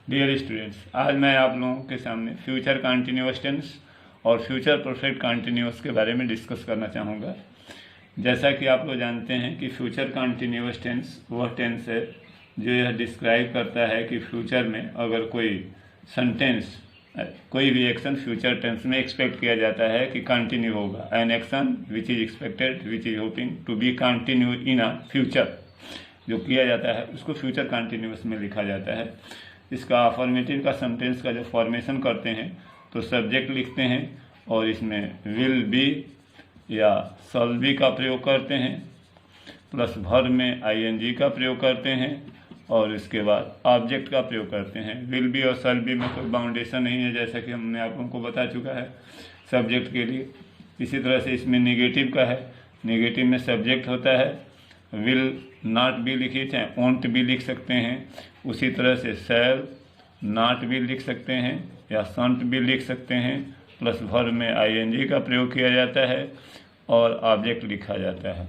Dear students, आज मैं आप लोगों के सामने फ्यूचर कंटिन्यूअस टेंस और फ्यूचर परफेक्ट कंटिन्यूअस के बारे में डिस्कस करना चाहूँगा। जैसा कि आप लोग जानते हैं कि फ्यूचर कंटिन्यूअस टेंस वह टेंस है जो यह डिस्क्राइब करता है कि फ्यूचर में अगर कोई सेंटेंस, कोई भी एक्शन फ्यूचर टेंस में एक्सपेक्ट किया जाता है कि कंटिन्यू होगा। An action which is expected which is hoping to be continue in a future, जो किया जाता है उसको फ्यूचर कंटिन्यूअस में लिखा जाता है। इसका अफर्मेटिव का सेंटेंस का जो फॉर्मेशन करते हैं तो सब्जेक्ट लिखते हैं और इसमें विल बी या शैल बी का प्रयोग करते हैं, प्लस वर्ब में आईएनजी का प्रयोग करते हैं और इसके बाद ऑब्जेक्ट का प्रयोग करते हैं। विल बी और शैल बी में कोई बाउंडेशन नहीं है, जैसा कि हमने आप लोगों को बता चुका है सब्जेक्ट के लिए। इसी तरह से इसमें नेगेटिव का है, नेगेटिव में सब्जेक्ट होता है, विल नॉट भी लिखिए चाहे वोंट भी लिख सकते हैं। उसी तरह से शैल नॉट भी लिख सकते हैं या शॉन्ट भी लिख सकते हैं, प्लस वर्ब में आईएनजी का प्रयोग किया जाता है और ऑब्जेक्ट लिखा जाता है।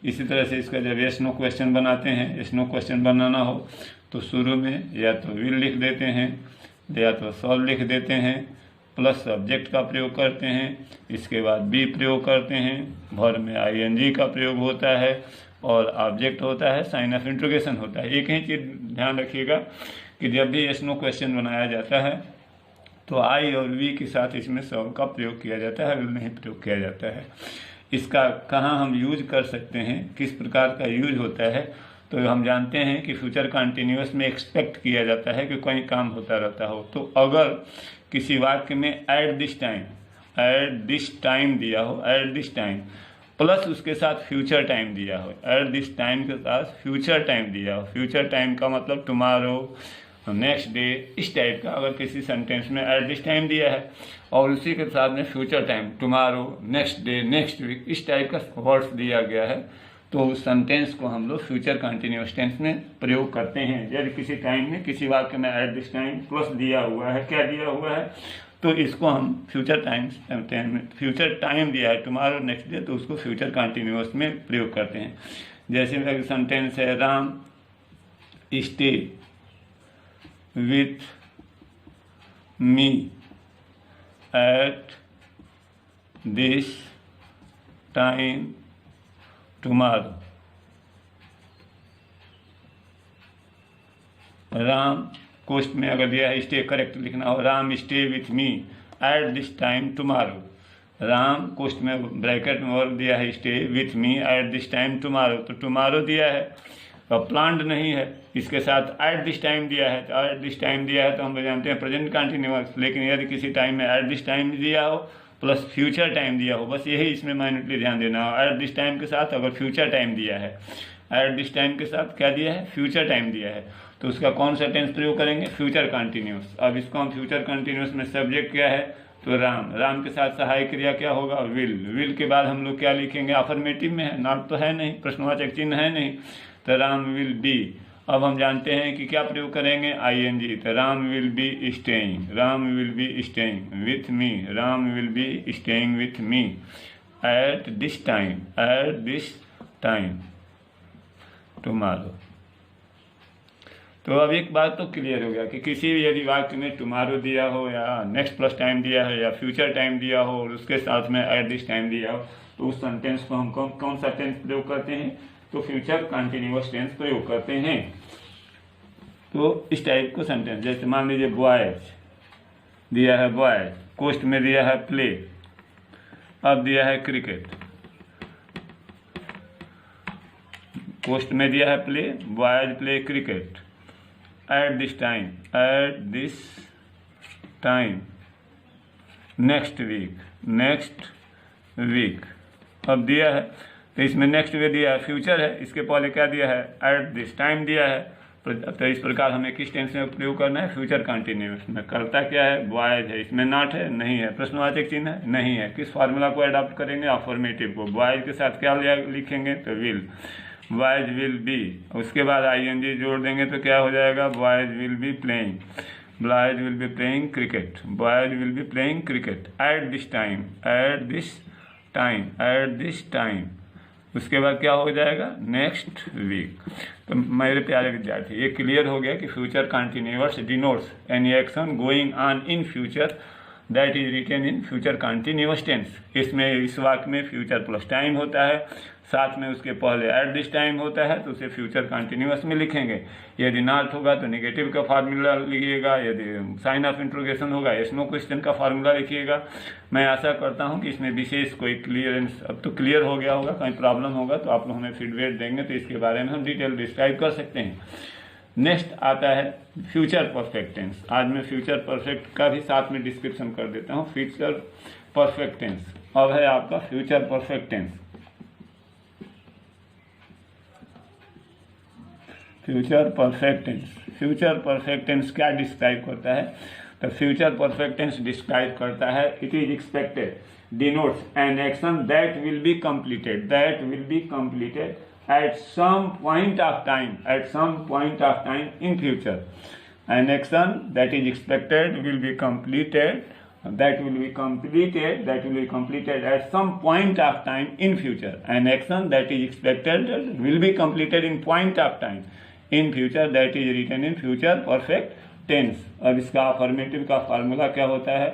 इसी तरह से इसका जब यस नो क्वेश्चन बनाते हैं, यस नो क्वेश्चन बनाना हो तो शुरू में या तो विल लिख देते हैं या तो शैल लिख देते हैं, प्लस सब्जेक्ट का प्रयोग करते हैं, इसके बाद बी प्रयोग करते हैं, वर्ब में आईएनजी का प्रयोग होता है और ऑब्जेक्ट होता है, साइन ऑफ इंट्रोगेशन होता है। एक ही चीज़ ध्यान रखिएगा कि जब भी यस नो क्वेश्चन बनाया जाता है तो आई और वी के साथ इसमें शैल का प्रयोग किया जाता है, विल नहीं प्रयोग किया जाता है। इसका कहाँ हम यूज कर सकते हैं, किस प्रकार का यूज होता है, तो हम जानते हैं कि फ्यूचर कंटिन्यूअस में एक्सपेक्ट किया जाता है कि कोई काम होता रहता हो। तो अगर किसी वाक्य में एट दिस टाइम दिया हो, एट दिस टाइम प्लस उसके साथ फ्यूचर टाइम दिया हो, एट दिस टाइम के साथ फ्यूचर टाइम दिया हो, फ्यूचर टाइम का मतलब टुमारो, नेक्स्ट डे, इस टाइप का अगर किसी सेंटेंस में एट दिस टाइम दिया है और उसी के साथ में future time tomorrow, next day, next week, इस टाइप का वर्ड्स दिया गया है तो उस सेंटेंस को हम लोग फ्यूचर कंटिन्यूअस टेंस में प्रयोग करते हैं। यदि किसी टाइम में, किसी वाक्य में एट दिस टाइम प्लस दिया हुआ है, क्या दिया हुआ है, तो इसको हम फ्यूचर टाइम दिया है टुमारो, नेक्स्ट डे, तो उसको फ्यूचर कंटिन्यूअस में प्रयोग करते हैं। जैसे मेरा सेंटेंस है Ram stay with me at this time tomorrow. Ram कोष्ट में अगर दिया है स्टे, करेक्ट लिखना हो, Ram stay with me at this time tomorrow. Ram कोष्ट में ब्रैकेट में वर्ब दिया है stay with me at this time tomorrow, तो टुमारो दिया है तो प्लान्ड नहीं है, इसके साथ एट दिस टाइम दिया है, तो एट दिस टाइम दिया है तो हम लोग जानते हैं प्रेजेंट कंटिन्यूअस। लेकिन यदि किसी टाइम में एट दिस टाइम दिया हो प्लस फ्यूचर टाइम दिया हो, बस यही इसमें माइन्यूटली ध्यान देना हो। एट दिस टाइम के साथ अगर फ्यूचर टाइम दिया है, एट दिस टाइम के साथ क्या दिया है, फ्यूचर टाइम दिया है, तो उसका कौन सा टेंस प्रयोग करेंगे, फ्यूचर कंटिन्यूअस। अब इसको हम फ्यूचर कंटिन्यूअस में सब्जेक्ट क्या है तो राम, राम के साथ सहायक क्रिया क्या होगा, विल, विल के बाद हम लोग क्या लिखेंगे, अफर्मेटिव में है, नॉट तो है नहीं, प्रश्नवाचक चिन्ह है नहीं, तो राम विल बी। अब हम जानते हैं कि क्या प्रयोग करेंगे, आईएनजी, तो Ram will be staying, Ram will be staying with me, Ram will be staying with me at this time tomorrow. तो अब एक बात तो क्लियर हो गया कि किसी भी यदि वाक्य में टुमारो दिया हो या नेक्स्ट प्लस टाइम दिया है या फ्यूचर टाइम दिया हो और उसके साथ में एट दिस टाइम दिया हो, तो उस सेंटेंस को हम कौन सा टेंस प्रयोग करते हैं, तो फ्यूचर कंटिन्यूअस टेंस प्रयोग करते हैं। तो इस टाइप को सेंटेंस, जैसे मान लीजिए बॉयज दिया है, बॉयज कोस्ट में दिया है प्ले, अब दिया है क्रिकेट, कोस्ट में दिया है play, boys play cricket at this time next week, अब दिया है तो इसमें नेक्स्ट वे दिया है, फ्यूचर है, इसके पहले क्या दिया है, एट दिस टाइम दिया है, तो इस प्रकार हमें किस टेंस में प्रयोग करना है, फ्यूचर कंटिन्यूअस में। करता क्या है, बॉयज है, इसमें नॉट है, नहीं है, प्रश्नवाचक चिन्ह है, नहीं है, किस फार्मूला को अडॉप्ट करेंगे, अफर्मेटिव को। बॉयज के साथ क्या लिखेंगे, तो विल, बॉयज विल बी, उसके बाद आईएनजी जोड़ देंगे तो क्या हो जाएगा, boys will be playing, boys will be playing cricket, boys will be playing cricket at this time उसके बाद क्या हो जाएगा, नेक्स्ट वीक। तो मेरे प्यारे विद्यार्थी, ये क्लियर हो गया कि future continuous denotes any action going on in future that is written in future continuous tense. इसमें इस वाक्य में फ्यूचर प्लस टाइम होता है, साथ में उसके पहले एट दिस टाइम होता है, तो उसे फ्यूचर कंटिन्यूअस में लिखेंगे। यदि नॉट होगा तो नेगेटिव का फार्मूला लिखिएगा, यदि साइन ऑफ इंट्रोगेशन होगा यस नो क्वेश्चन का फार्मूला लिखिएगा। मैं आशा करता हूं कि इसमें विशेष कोई क्लियरेंस, अब तो क्लियर हो गया होगा, कहीं प्रॉब्लम होगा तो आप लोग हमें फीडबैक देंगे तो इसके बारे में हम डिटेल डिस्क्राइब कर सकते हैं। नेक्स्ट आता है फ्यूचर परफेक्ट टेंस। आज मैं फ्यूचर परफेक्ट का भी साथ में डिस्क्रिप्शन कर देता हूँ। फ्यूचर परफेक्ट टेंस अब है आपका future perfect tense. Future perfect tense, future perfect tense क्या डिस्क्राइब करता है, तो फ्यूचर परफेक्ट टेंस डिस्क्राइब करता है it is expected denotes an action that will be completed at some point of time in future. An action that is expected will be completed at some point of time in future. An action that is expected will be completed in point of time in future, that is written in future perfect tense. अब इसका affirmative का formula क्या होता है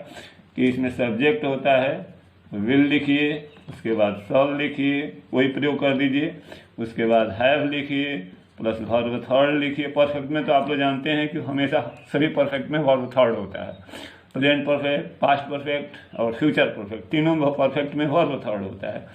कि इसमें subject होता है, विल लिखिए, उसके बाद शॉल लिखिए, वही प्रयोग कर दीजिए, उसके बाद हैव लिखिए प्लस वर्ब थर्ड लिखिए। परफेक्ट में तो आप लोग जानते हैं कि हमेशा सभी परफेक्ट में वर्ब थर्ड होता है। प्रेजेंट परफेक्ट, पास्ट परफेक्ट और फ्यूचर परफेक्ट, तीनों परफेक्ट में वर्ब थर्ड होता है।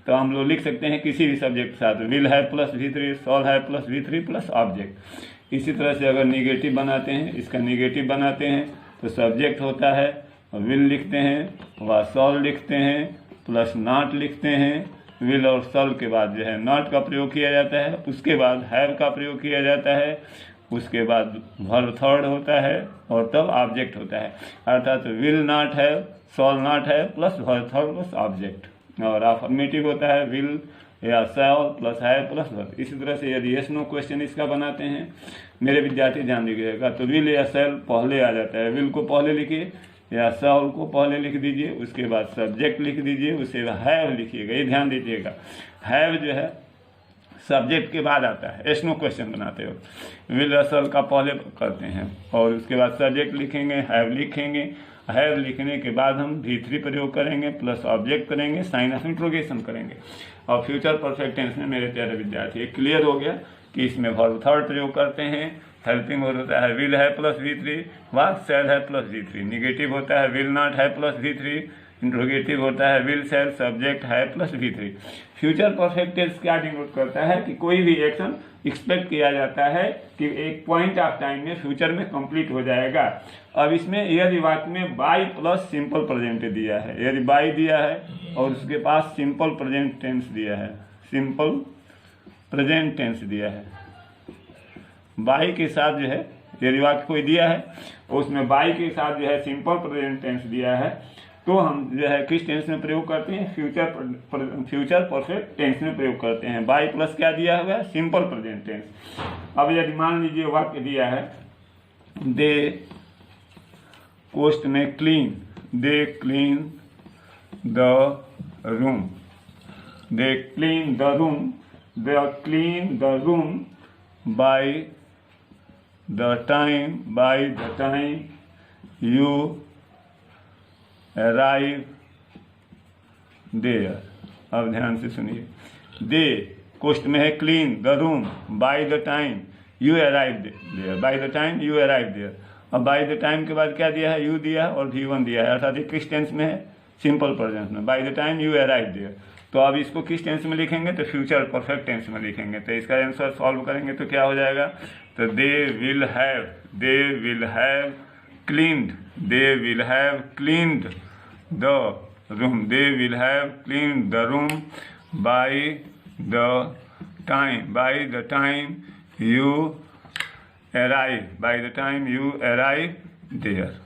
तो हम लोग लिख सकते हैं किसी भी सब्जेक्ट के साथ विल है प्लस V3, शॉल है प्लस V3 प्लस ऑब्जेक्ट। इसी तरह से अगर निगेटिव बनाते हैं, इसका निगेटिव बनाते हैं तो सब्जेक्ट होता है, विल लिखते हैं, व शॉल लिखते हैं प्लस नॉट लिखते हैं। विल और शॉल के बाद जो है नॉट का प्रयोग किया जाता है, उसके बाद हैव का प्रयोग किया जाता है, उसके बाद वर्ब थर्ड होता है और तब ऑब्जेक्ट होता है। अर्थात विल नॉट है, शॉल नॉट है plus verb third plus object. और अफर्मेटिव होता है विल या शैल प्लस है प्लस वर्ब। इसी तरह से यदि यस नो क्वेश्चन इसका बनाते हैं, मेरे विद्यार्थी ध्यान दीजिएगा, तो विल या शैल पहले आ जाता है। विल को पहले लिखिए या शैल को पहले लिख दीजिए, उसके बाद सब्जेक्ट लिख दीजिए, उसके बाद हैव लिखिएगा। ये ध्यान दीजिएगा, हैव जो है सब्जेक्ट के बाद आता है। यस नो क्वेश्चन बनाते हो विल या शैल का पहले करते हैं और उसके बाद सब्जेक्ट लिखेंगे, हैव लिखेंगे। हैव लिखने के बाद हम V3 प्रयोग करेंगे प्लस ऑब्जेक्ट करेंगे, साइन ऑफ इंट्रोगेशन करेंगे। और फ्यूचर परफेक्ट टेंस में मेरे प्यारे विद्यार्थी क्लियर हो गया कि इसमें वर्ब थर्ड प्रयोग करते हैं। हेल्पिंग वर्ब होता है विल है प्लस V3, व शैल है प्लस V3। निगेटिव होता है विल नॉट है प्लस V3। इंट्रोगेटिव होता है विल शैल सब्जेक्ट है plus V3। Future perfect tense क्या डिनोट करता है कि कोई भी एक्शन एक्सपेक्ट किया जाता है कि एक पॉइंट ऑफ टाइम में फ्यूचर में कंप्लीट हो जाएगा। अब इसमें यदि वाक्य में बाई प्लस सिंपल प्रेजेंट दिया है, यदि बाई दिया है और उसके पास सिंपल प्रेजेंट टेंस दिया है, सिंपल प्रेजेंट टेंस दिया है, बाई के साथ जो है यदि वाक्य कोई दिया है उसमें बाई के साथ जो है सिंपल प्रेजेंट टेंस दिया है, तो हम जो है किस टेंस में प्रयोग करते हैं, फ्यूचर परफेक्ट टेंस में प्रयोग करते हैं। बाई प्लस क्या दिया हुआ है, सिंपल प्रेजेंट टेंस। अब यदि मान लीजिए वाक्य दिया है दे कोस्ट में clean, they clean the room, they clean the room, they clean the room by the time you arrive there। अब ध्यान से सुनिए, दे कोस्ट में है clean the room by the time you arrive there, by the time you arrive there. अब by the time के बाद क्या दिया है, यू दिया और V1 दिया है, अर्थात किस टेंस में है, सिंपल प्रेजेंट में, by the time you arrive there. तो अब इसको किस टेंस में लिखेंगे, तो फ्यूचर परफेक्ट टेंस में लिखेंगे। तो इसका आंसर सॉल्व करेंगे तो क्या हो जाएगा, तो they will have cleaned, they will have cleaned the room, they will have cleaned the room by the time you arrive there.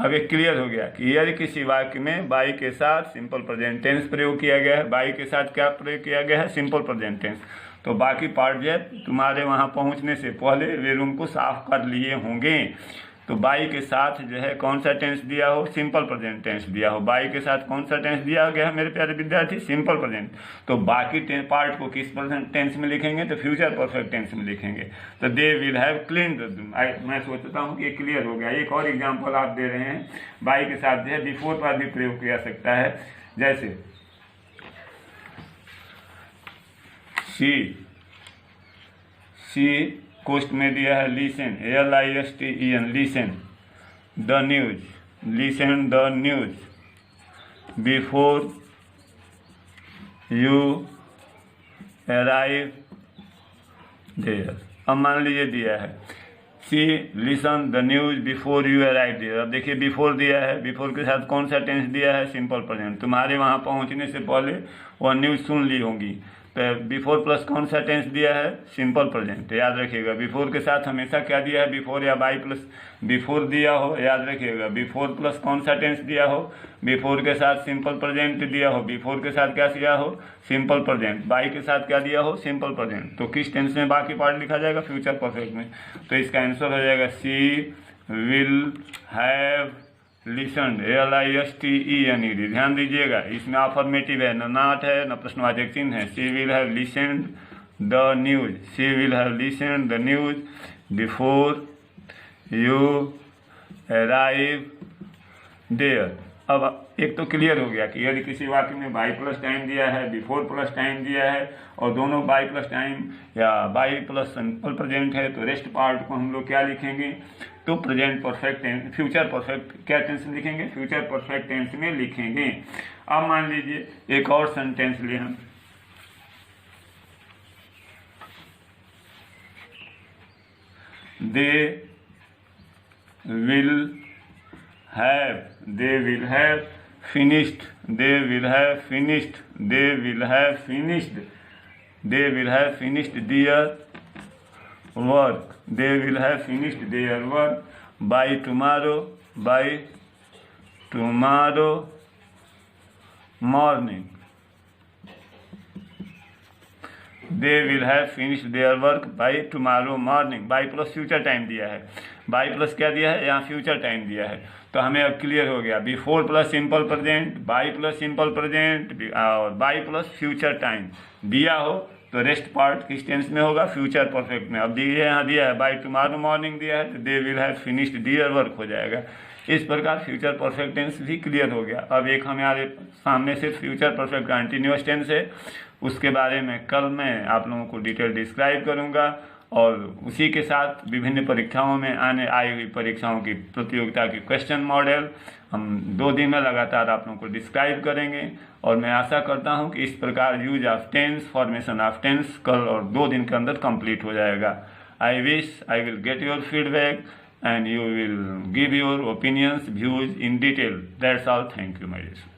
अब एक क्लियर हो गया कि यदि किसी वाक्य में बाई के साथ सिंपल प्रेजेंट टेंस प्रयोग किया गया है, बाई के साथ क्या प्रयोग किया गया है, सिंपल प्रेजेंट टेंस, तो बाकी पार्ट जो है तुम्हारे वहाँ पहुँचने से पहले वे रूम को साफ कर लिए होंगे। तो बाई के साथ जो है कौन सा टेंस दिया हो, सिंपल प्रेजेंट टेंस दिया हो। बाई के साथ कौन सा टेंस दिया गया है मेरे प्यारे विद्यार्थी, सिंपल प्रेजेंट। तो बाकी पार्ट को किस प्रेजेंट टेंस में लिखेंगे, तो फ्यूचर परफेक्ट टेंस में लिखेंगे। तो दे विल हैव क्लीन्ड, मैं सोचता हूँ कि क्लियर हो गया। एक और एग्जाम्पल आप दे रहे हैं, बाई के साथ जो है बिफोर पर भी प्रयोग किया सकता है। जैसे सी कोस्ट में दिया है listen, LISTEN, listen the news, listen the news before you arrive there. अब मान लीजिए दिया है सी listen the news before you arrive there. अब देखिए बिफोर दिया है, बिफोर के साथ कौन सा टेंस दिया है, सिंपल प्रेजेंट। तुम्हारे वहाँ पहुँचने से पहले वह न्यूज़ सुन ली होंगी, तो बिफोर प्लस कौन सा टेंस दिया है, सिंपल प्रेजेंट। याद रखिएगा बिफोर के साथ हमेशा क्या दिया है, बिफोर या बाई प्लस बिफोर दिया हो। याद रखिएगा बिफोर प्लस कौन सा टेंस दिया हो, बिफोर के साथ सिंपल प्रेजेंट दिया हो। बिफोर के साथ क्या दिया हो, सिंपल प्रेजेंट। बाई के साथ क्या दिया हो, सिंपल प्रेजेंट। तो किस टेंस में बाकी पार्ट लिखा जाएगा, फ्यूचर परफेक्ट में। तो इसका आंसर हो जाएगा सी विल हैव लिसन्ड, LISTENED। ध्यान दीजिएगा इसमें अफर्मेटिव है, न नॉट है न प्रश्नवाचक चिन्ह है। She will have listened the news, she will have listened the news before you arrive there. अब एक तो क्लियर हो गया कि यदि किसी वाक्य में बाई प्लस टाइम दिया है, बिफोर प्लस टाइम दिया है और दोनों बाई प्लस टाइम या बाई प्लस सिंपल प्रेजेंट है, तो रेस्ट पार्ट को हम लोग क्या लिखेंगे, तो present perfect tense, future perfect क्या टेंस में लिखेंगे, फ्यूचर परफेक्ट टेंस में लिखेंगे। अब मान लीजिए एक और सेंटेंस ले हम, दे will have finished, they will have finished, they will have finished, they will have finished their work, they will have finished their work by tomorrow morning, they will have finished their work by tomorrow morning। By plus future time दिया है, by plus क्या दिया है, यहाँ future time दिया है। तो हमें अब क्लियर हो गया, before plus simple present, by plus simple present और बाई प्लस फ्यूचर टाइम दिया हो तो रेस्ट पार्ट किस टेंस में होगा, फ्यूचर परफेक्ट में। अब दिए यहाँ दिया है बाई टुमारो मॉर्निंग दिया है, तो they will have finished their work हो जाएगा। इस प्रकार फ्यूचर परफेक्ट टेंस भी क्लियर हो गया। अब एक हमारे सामने से फ्यूचर परफेक्ट कंटिन्यूअस टेंस है, उसके बारे में कल मैं आप लोगों को डिटेल डिस्क्राइब करूँगा और उसी के साथ विभिन्न परीक्षाओं में आने आई हुई परीक्षाओं की प्रतियोगिता की क्वेश्चन मॉडल हम 2 दिन में लगातार आप लोगों को डिस्क्राइब करेंगे। और मैं आशा करता हूं कि इस प्रकार use of tense, formation of tense कल और 2 दिन के अंदर कंप्लीट हो जाएगा। I will get your feedback and you will give your opinions, views in detail. That's all. Thank you, my dear.